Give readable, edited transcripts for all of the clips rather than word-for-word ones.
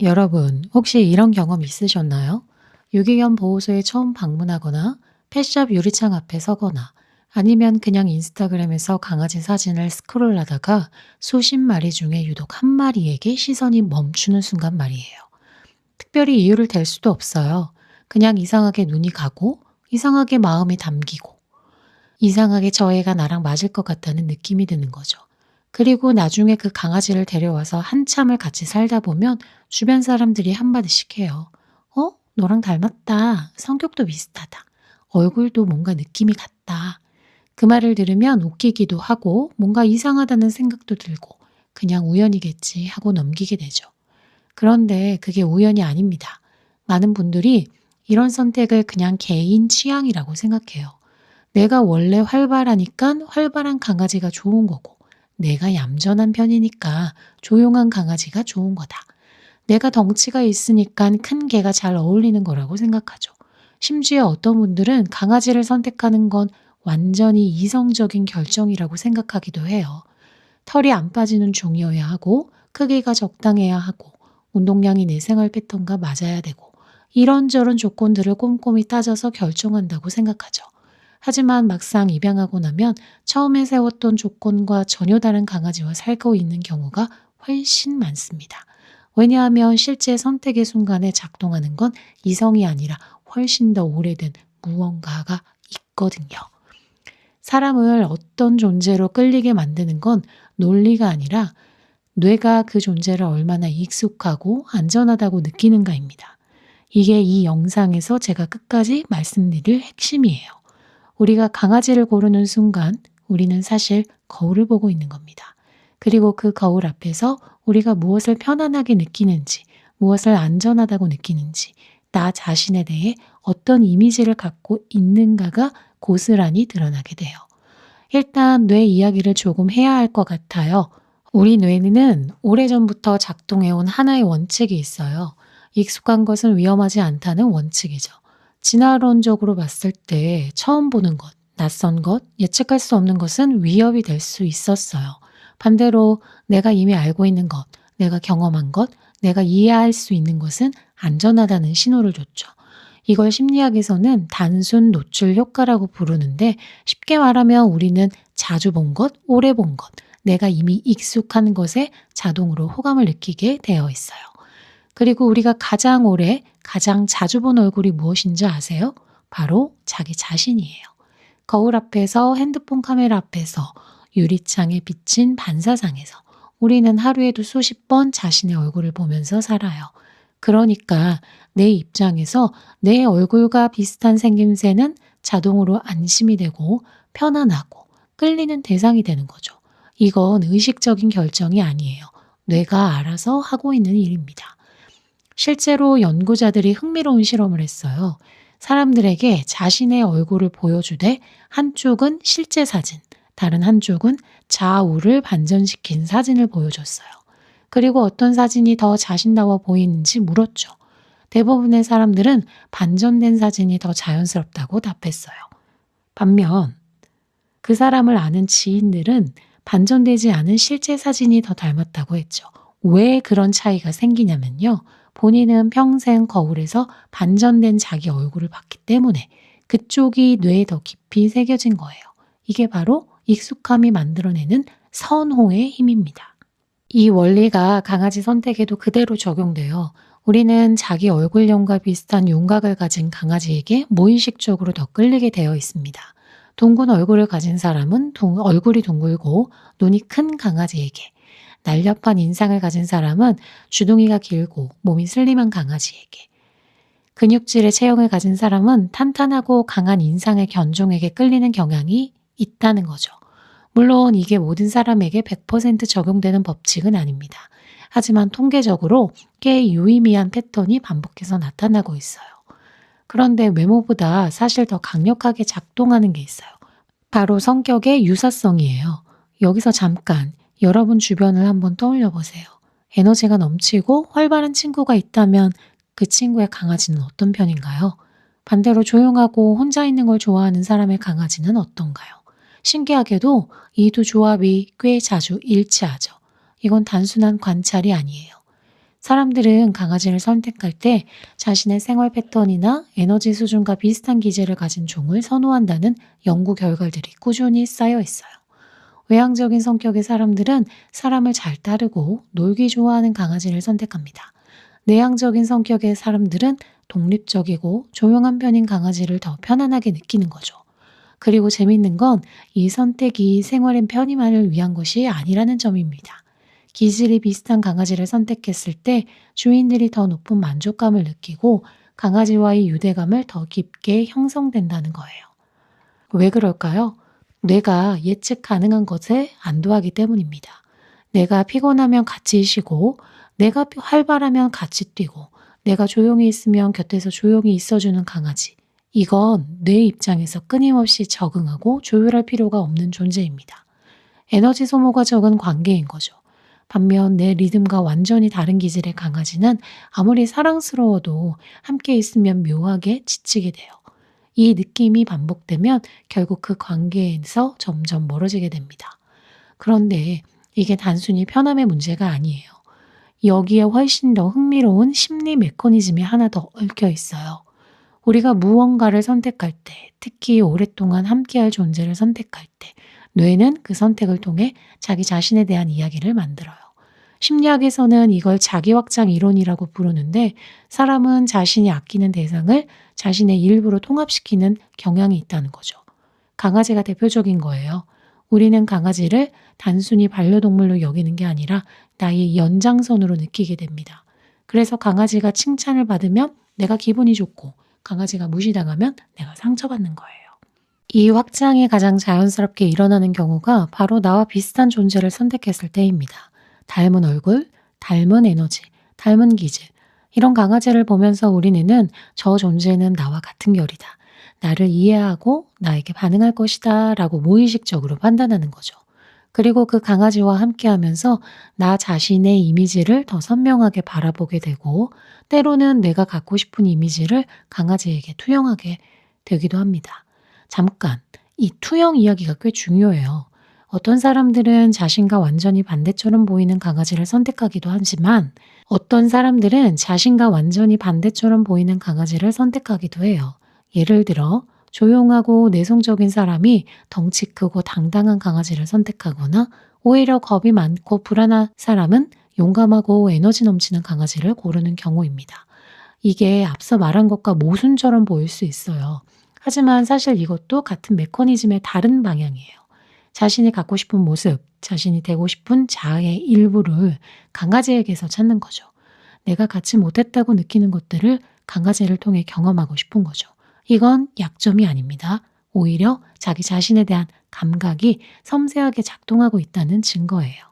여러분, 혹시 이런 경험 있으셨나요? 유기견 보호소에 처음 방문하거나 펫샵 유리창 앞에 서거나 아니면 그냥 인스타그램에서 강아지 사진을 스크롤하다가 수십 마리 중에 유독 한 마리에게 시선이 멈추는 순간 말이에요. 특별히 이유를 댈 수도 없어요. 그냥 이상하게 눈이 가고, 이상하게 마음이 담기고, 이상하게 저 애가 나랑 맞을 것 같다는 느낌이 드는 거죠. 그리고 나중에 그 강아지를 데려와서 한참을 같이 살다 보면 주변 사람들이 한마디씩 해요. 너랑 닮았다. 성격도 비슷하다. 얼굴도 뭔가 느낌이 같다. 그 말을 들으면 웃기기도 하고 뭔가 이상하다는 생각도 들고 그냥 우연이겠지 하고 넘기게 되죠. 그런데 그게 우연이 아닙니다. 많은 분들이 이런 선택을 그냥 개인 취향이라고 생각해요. 내가 원래 활발하니까 활발한 강아지가 좋은 거고, 내가 얌전한 편이니까 조용한 강아지가 좋은 거다. 내가 덩치가 있으니까 큰 개가 잘 어울리는 거라고 생각하죠. 심지어 어떤 분들은 강아지를 선택하는 건 완전히 이성적인 결정이라고 생각하기도 해요. 털이 안 빠지는 종이어야 하고, 크기가 적당해야 하고, 운동량이 내 생활 패턴과 맞아야 되고, 이런저런 조건들을 꼼꼼히 따져서 결정한다고 생각하죠. 하지만 막상 입양하고 나면 처음에 세웠던 조건과 전혀 다른 강아지와 살고 있는 경우가 훨씬 많습니다. 왜냐하면 실제 선택의 순간에 작동하는 건 이성이 아니라 훨씬 더 오래된 무언가가 있거든요. 사람을 어떤 존재로 끌리게 만드는 건 논리가 아니라 뇌가 그 존재를 얼마나 익숙하고 안전하다고 느끼는가입니다. 이게 이 영상에서 제가 끝까지 말씀드릴 핵심이에요. 우리가 강아지를 고르는 순간 우리는 사실 거울을 보고 있는 겁니다. 그리고 그 거울 앞에서 우리가 무엇을 편안하게 느끼는지, 무엇을 안전하다고 느끼는지, 나 자신에 대해 어떤 이미지를 갖고 있는가가 고스란히 드러나게 돼요. 일단 뇌 이야기를 조금 해야 할 것 같아요. 우리 뇌는 오래전부터 작동해온 하나의 원칙이 있어요. 익숙한 것은 위험하지 않다는 원칙이죠. 진화론적으로 봤을 때 처음 보는 것, 낯선 것, 예측할 수 없는 것은 위협이 될 수 있었어요. 반대로 내가 이미 알고 있는 것, 내가 경험한 것, 내가 이해할 수 있는 것은 안전하다는 신호를 줬죠. 이걸 심리학에서는 단순 노출 효과라고 부르는데 쉽게 말하면 우리는 자주 본 것, 오래 본 것, 내가 이미 익숙한 것에 자동으로 호감을 느끼게 되어 있어요. 그리고 우리가 가장 오래, 가장 자주 본 얼굴이 무엇인지 아세요? 바로 자기 자신이에요. 거울 앞에서, 핸드폰 카메라 앞에서, 유리창에 비친 반사상에서 우리는 하루에도 수십 번 자신의 얼굴을 보면서 살아요. 그러니까 내 입장에서 내 얼굴과 비슷한 생김새는 자동으로 안심이 되고 편안하고 끌리는 대상이 되는 거죠. 이건 의식적인 결정이 아니에요. 뇌가 알아서 하고 있는 일입니다. 실제로 연구자들이 흥미로운 실험을 했어요. 사람들에게 자신의 얼굴을 보여주되 한쪽은 실제 사진, 다른 한쪽은 좌우를 반전시킨 사진을 보여줬어요. 그리고 어떤 사진이 더 자신다워 보이는지 물었죠. 대부분의 사람들은 반전된 사진이 더 자연스럽다고 답했어요. 반면 그 사람을 아는 지인들은 반전되지 않은 실제 사진이 더 닮았다고 했죠. 왜 그런 차이가 생기냐면요. 본인은 평생 거울에서 반전된 자기 얼굴을 봤기 때문에 그쪽이 뇌에 더 깊이 새겨진 거예요. 이게 바로 익숙함이 만들어내는 선호의 힘입니다. 이 원리가 강아지 선택에도 그대로 적용돼요. 우리는 자기 얼굴형과 비슷한 윤곽을 가진 강아지에게 무의식적으로 더 끌리게 되어 있습니다. 둥근 얼굴을 가진 사람은 얼굴이 둥글고 눈이 큰 강아지에게, 날렵한 인상을 가진 사람은 주둥이가 길고 몸이 슬림한 강아지에게, 근육질의 체형을 가진 사람은 탄탄하고 강한 인상의 견종에게 끌리는 경향이 있다는 거죠. 물론 이게 모든 사람에게 100% 적용되는 법칙은 아닙니다. 하지만 통계적으로 꽤 유의미한 패턴이 반복해서 나타나고 있어요. 그런데 외모보다 사실 더 강력하게 작동하는 게 있어요. 바로 성격의 유사성이에요. 여기서 잠깐 여러분 주변을 한번 떠올려 보세요. 에너지가 넘치고 활발한 친구가 있다면 그 친구의 강아지는 어떤 편인가요? 반대로 조용하고 혼자 있는 걸 좋아하는 사람의 강아지는 어떤가요? 신기하게도 이 두 조합이 꽤 자주 일치하죠. 이건 단순한 관찰이 아니에요. 사람들은 강아지를 선택할 때 자신의 생활 패턴이나 에너지 수준과 비슷한 기질을 가진 종을 선호한다는 연구 결과들이 꾸준히 쌓여 있어요. 외향적인 성격의 사람들은 사람을 잘 따르고 놀기 좋아하는 강아지를 선택합니다. 내향적인 성격의 사람들은 독립적이고 조용한 편인 강아지를 더 편안하게 느끼는 거죠. 그리고 재밌는 건 이 선택이 생활의 편의만을 위한 것이 아니라는 점입니다. 기질이 비슷한 강아지를 선택했을 때 주인들이 더 높은 만족감을 느끼고 강아지와의 유대감을 더 깊게 형성된다는 거예요. 왜 그럴까요? 뇌가 예측 가능한 것에 안도하기 때문입니다. 내가 피곤하면 같이 쉬고, 내가 활발하면 같이 뛰고, 내가 조용히 있으면 곁에서 조용히 있어주는 강아지. 이건 뇌 입장에서 끊임없이 적응하고 조율할 필요가 없는 존재입니다. 에너지 소모가 적은 관계인 거죠. 반면 내 리듬과 완전히 다른 기질의 강아지는 아무리 사랑스러워도 함께 있으면 묘하게 지치게 돼요. 이 느낌이 반복되면 결국 그 관계에서 점점 멀어지게 됩니다. 그런데 이게 단순히 편함의 문제가 아니에요. 여기에 훨씬 더 흥미로운 심리 메커니즘이 하나 더 얽혀 있어요. 우리가 무언가를 선택할 때, 특히 오랫동안 함께할 존재를 선택할 때, 뇌는 그 선택을 통해 자기 자신에 대한 이야기를 만들어요. 심리학에서는 이걸 자기 확장 이론이라고 부르는데, 사람은 자신이 아끼는 대상을 자신의 일부로 통합시키는 경향이 있다는 거죠. 강아지가 대표적인 거예요. 우리는 강아지를 단순히 반려동물로 여기는 게 아니라 나의 연장선으로 느끼게 됩니다. 그래서 강아지가 칭찬을 받으면 내가 기분이 좋고, 강아지가 무시당하면 내가 상처받는 거예요. 이 확장이 가장 자연스럽게 일어나는 경우가 바로 나와 비슷한 존재를 선택했을 때입니다. 닮은 얼굴, 닮은 에너지, 닮은 기질. 이런 강아지를 보면서 우리는 저 존재는 나와 같은 결이다. 나를 이해하고 나에게 반응할 것이다 라고 무의식적으로 판단하는 거죠. 그리고 그 강아지와 함께하면서 나 자신의 이미지를 더 선명하게 바라보게 되고 때로는 내가 갖고 싶은 이미지를 강아지에게 투영하게 되기도 합니다. 잠깐, 이 투영 이야기가 꽤 중요해요. 어떤 사람들은 자신과 완전히 반대처럼 보이는 강아지를 선택하기도 하지만 어떤 사람들은 자신과 완전히 반대처럼 보이는 강아지를 선택하기도 해요. 예를 들어 조용하고 내성적인 사람이 덩치 크고 당당한 강아지를 선택하거나 오히려 겁이 많고 불안한 사람은 용감하고 에너지 넘치는 강아지를 고르는 경우입니다. 이게 앞서 말한 것과 모순처럼 보일 수 있어요. 하지만 사실 이것도 같은 메커니즘의 다른 방향이에요. 자신이 갖고 싶은 모습, 자신이 되고 싶은 자아의 일부를 강아지에게서 찾는 거죠. 내가 갖지 못했다고 느끼는 것들을 강아지를 통해 경험하고 싶은 거죠. 이건 약점이 아닙니다. 오히려 자기 자신에 대한 감각이 섬세하게 작동하고 있다는 증거예요.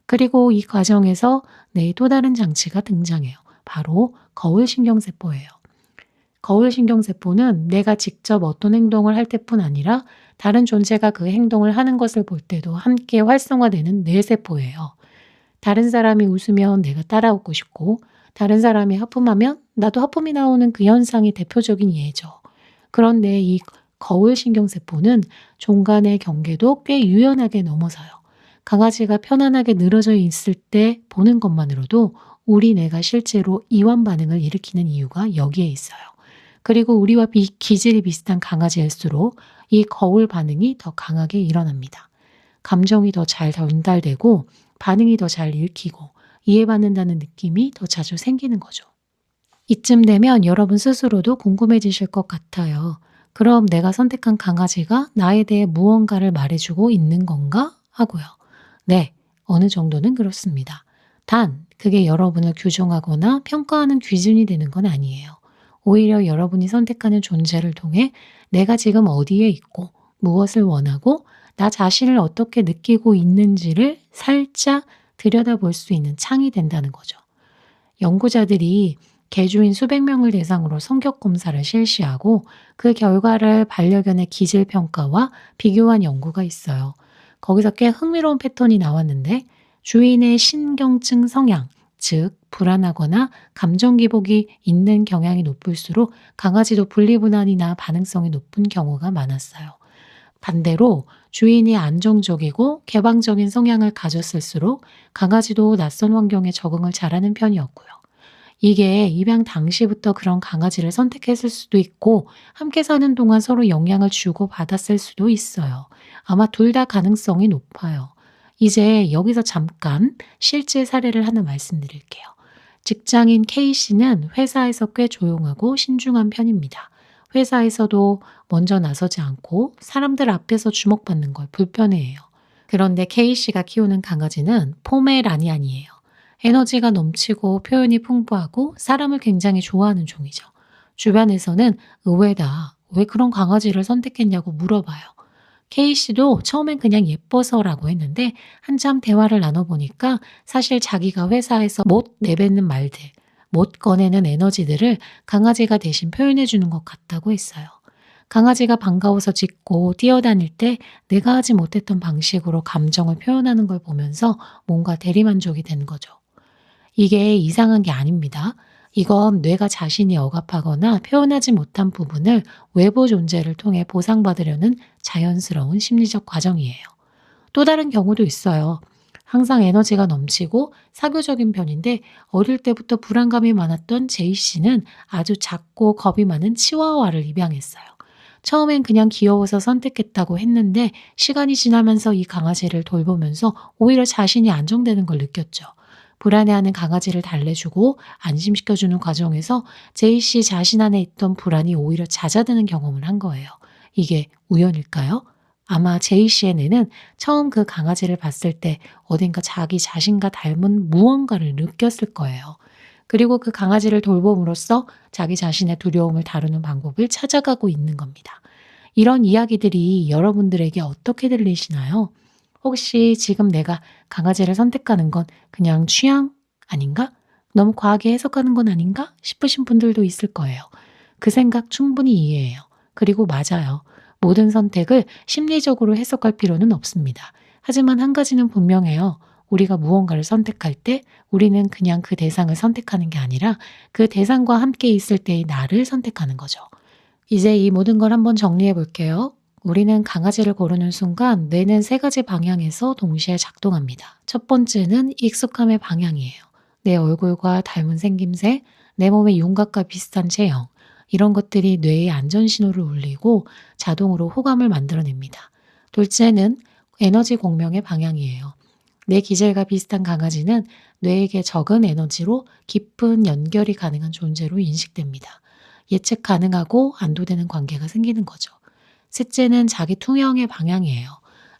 그리고 이 과정에서 뇌의 또 다른 장치가 등장해요. 바로 거울신경세포예요. 거울신경세포는 내가 직접 어떤 행동을 할 때뿐 아니라 다른 존재가 그 행동을 하는 것을 볼 때도 함께 활성화되는 뇌세포예요. 다른 사람이 웃으면 내가 따라 웃고 싶고 다른 사람이 하품하면 나도 하품이 나오는 그 현상이 대표적인 예죠. 그런데 이 거울신경세포는 종 간의 경계도 꽤 유연하게 넘어서요. 강아지가 편안하게 늘어져 있을 때 보는 것만으로도 우리 뇌가 실제로 이완 반응을 일으키는 이유가 여기에 있어요. 그리고 우리와 기질이 비슷한 강아지일수록 이 거울 반응이 더 강하게 일어납니다. 감정이 더 잘 전달되고 반응이 더 잘 읽히고 이해받는다는 느낌이 더 자주 생기는 거죠. 이쯤 되면 여러분 스스로도 궁금해지실 것 같아요. 그럼 내가 선택한 강아지가 나에 대해 무언가를 말해주고 있는 건가? 하고요. 네, 어느 정도는 그렇습니다. 단, 그게 여러분을 규정하거나 평가하는 기준이 되는 건 아니에요. 오히려 여러분이 선택하는 존재를 통해 내가 지금 어디에 있고 무엇을 원하고 나 자신을 어떻게 느끼고 있는지를 살짝 들여다볼 수 있는 창이 된다는 거죠. 연구자들이 개주인 수백 명을 대상으로 성격 검사를 실시하고 그 결과를 반려견의 기질 평가와 비교한 연구가 있어요. 거기서 꽤 흥미로운 패턴이 나왔는데 주인의 신경증 성향, 즉 불안하거나 감정 기복이 있는 경향이 높을수록 강아지도 분리불안이나 반응성이 높은 경우가 많았어요. 반대로 주인이 안정적이고 개방적인 성향을 가졌을수록 강아지도 낯선 환경에 적응을 잘하는 편이었고요. 이게 입양 당시부터 그런 강아지를 선택했을 수도 있고 함께 사는 동안 서로 영향을 주고받았을 수도 있어요. 아마 둘 다 가능성이 높아요. 이제 여기서 잠깐 실제 사례를 하나 말씀드릴게요. 직장인 K씨는 회사에서 꽤 조용하고 신중한 편입니다. 회사에서도 먼저 나서지 않고 사람들 앞에서 주목받는 걸 불편해해요. 그런데 K씨가 키우는 강아지는 포메라니안이에요. 에너지가 넘치고 표현이 풍부하고 사람을 굉장히 좋아하는 종이죠. 주변에서는 의외다. 왜 그런 강아지를 선택했냐고 물어봐요. K씨도 처음엔 그냥 예뻐서라고 했는데 한참 대화를 나눠보니까 사실 자기가 회사에서 못 내뱉는 말들, 못 꺼내는 에너지들을 강아지가 대신 표현해주는 것 같다고 했어요. 강아지가 반가워서 짖고 뛰어다닐 때 내가 하지 못했던 방식으로 감정을 표현하는 걸 보면서 뭔가 대리만족이 되는 거죠. 이게 이상한 게 아닙니다. 이건 뇌가 자신이 억압하거나 표현하지 못한 부분을 외부 존재를 통해 보상받으려는 자연스러운 심리적 과정이에요. 또 다른 경우도 있어요. 항상 에너지가 넘치고 사교적인 편인데 어릴 때부터 불안감이 많았던 제이 씨는 아주 작고 겁이 많은 치와와를 입양했어요. 처음엔 그냥 귀여워서 선택했다고 했는데 시간이 지나면서 이 강아지를 돌보면서 오히려 자신이 안정되는 걸 느꼈죠. 불안해하는 강아지를 달래주고 안심시켜주는 과정에서 제이 씨 자신 안에 있던 불안이 오히려 잦아드는 경험을 한 거예요. 이게 우연일까요? 아마 제이 씨의 뇌는 처음 그 강아지를 봤을 때 어딘가 자기 자신과 닮은 무언가를 느꼈을 거예요. 그리고 그 강아지를 돌봄으로써 자기 자신의 두려움을 다루는 방법을 찾아가고 있는 겁니다. 이런 이야기들이 여러분들에게 어떻게 들리시나요? 혹시 지금 내가 강아지를 선택하는 건 그냥 취향 아닌가? 너무 과하게 해석하는 건 아닌가? 싶으신 분들도 있을 거예요. 그 생각 충분히 이해해요. 그리고 맞아요. 모든 선택을 심리적으로 해석할 필요는 없습니다. 하지만 한 가지는 분명해요. 우리가 무언가를 선택할 때 우리는 그냥 그 대상을 선택하는 게 아니라 그 대상과 함께 있을 때의 나를 선택하는 거죠. 이제 이 모든 걸 한번 정리해 볼게요. 우리는 강아지를 고르는 순간 뇌는 세 가지 방향에서 동시에 작동합니다. 첫 번째는 익숙함의 방향이에요. 내 얼굴과 닮은 생김새, 내 몸의 윤곽과 비슷한 체형, 이런 것들이 뇌의 안전 신호를 울리고 자동으로 호감을 만들어냅니다. 둘째는 에너지 공명의 방향이에요. 내 기질과 비슷한 강아지는 뇌에게 적은 에너지로 깊은 연결이 가능한 존재로 인식됩니다. 예측 가능하고 안도되는 관계가 생기는 거죠. 셋째는 자기 투영의 방향이에요.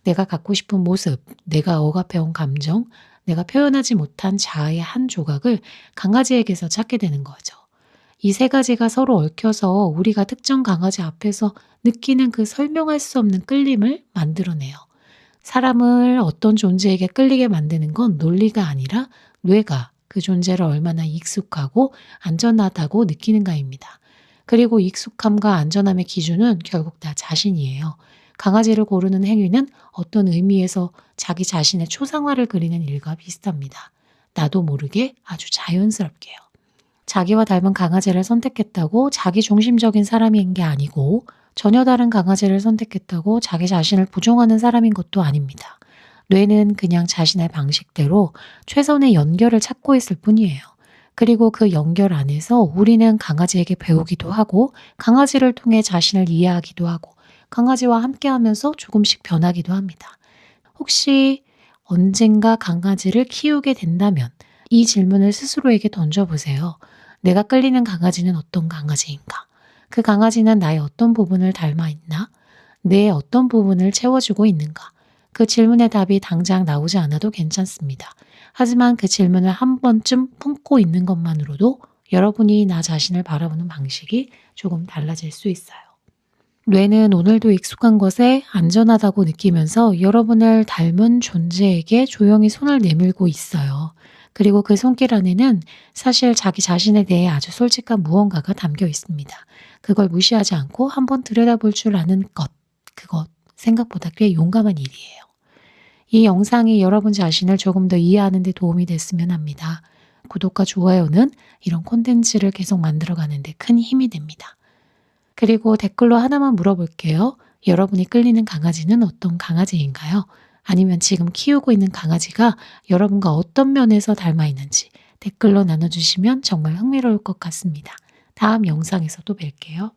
내가 갖고 싶은 모습, 내가 억압해온 감정, 내가 표현하지 못한 자아의 한 조각을 강아지에게서 찾게 되는 거죠. 이 세 가지가 서로 얽혀서 우리가 특정 강아지 앞에서 느끼는 그 설명할 수 없는 끌림을 만들어내요. 사람을 어떤 존재에게 끌리게 만드는 건 논리가 아니라 뇌가 그 존재를 얼마나 익숙하고 안전하다고 느끼는가입니다. 그리고 익숙함과 안전함의 기준은 결국 다 자신이에요. 강아지를 고르는 행위는 어떤 의미에서 자기 자신의 초상화를 그리는 일과 비슷합니다. 나도 모르게 아주 자연스럽게요. 자기와 닮은 강아지를 선택했다고 자기 중심적인 사람인 게 아니고 전혀 다른 강아지를 선택했다고 자기 자신을 부정하는 사람인 것도 아닙니다. 뇌는 그냥 자신의 방식대로 최선의 연결을 찾고 있을 뿐이에요. 그리고 그 연결 안에서 우리는 강아지에게 배우기도 하고 강아지를 통해 자신을 이해하기도 하고 강아지와 함께하면서 조금씩 변하기도 합니다. 혹시 언젠가 강아지를 키우게 된다면 이 질문을 스스로에게 던져보세요. 내가 끌리는 강아지는 어떤 강아지인가? 그 강아지는 나의 어떤 부분을 닮아 있나? 내 어떤 부분을 채워주고 있는가? 그 질문의 답이 당장 나오지 않아도 괜찮습니다. 하지만 그 질문을 한 번쯤 품고 있는 것만으로도 여러분이 나 자신을 바라보는 방식이 조금 달라질 수 있어요. 뇌는 오늘도 익숙한 것에 안전하다고 느끼면서 여러분을 닮은 존재에게 조용히 손을 내밀고 있어요. 그리고 그 손길 안에는 사실 자기 자신에 대해 아주 솔직한 무언가가 담겨 있습니다. 그걸 무시하지 않고 한번 들여다볼 줄 아는 것, 그것 생각보다 꽤 용감한 일이에요. 이 영상이 여러분 자신을 조금 더 이해하는 데 도움이 됐으면 합니다. 구독과 좋아요는 이런 콘텐츠를 계속 만들어가는 데 큰 힘이 됩니다. 그리고 댓글로 하나만 물어볼게요. 여러분이 끌리는 강아지는 어떤 강아지인가요? 아니면 지금 키우고 있는 강아지가 여러분과 어떤 면에서 닮아 있는지 댓글로 나눠주시면 정말 흥미로울 것 같습니다. 다음 영상에서 또 뵐게요.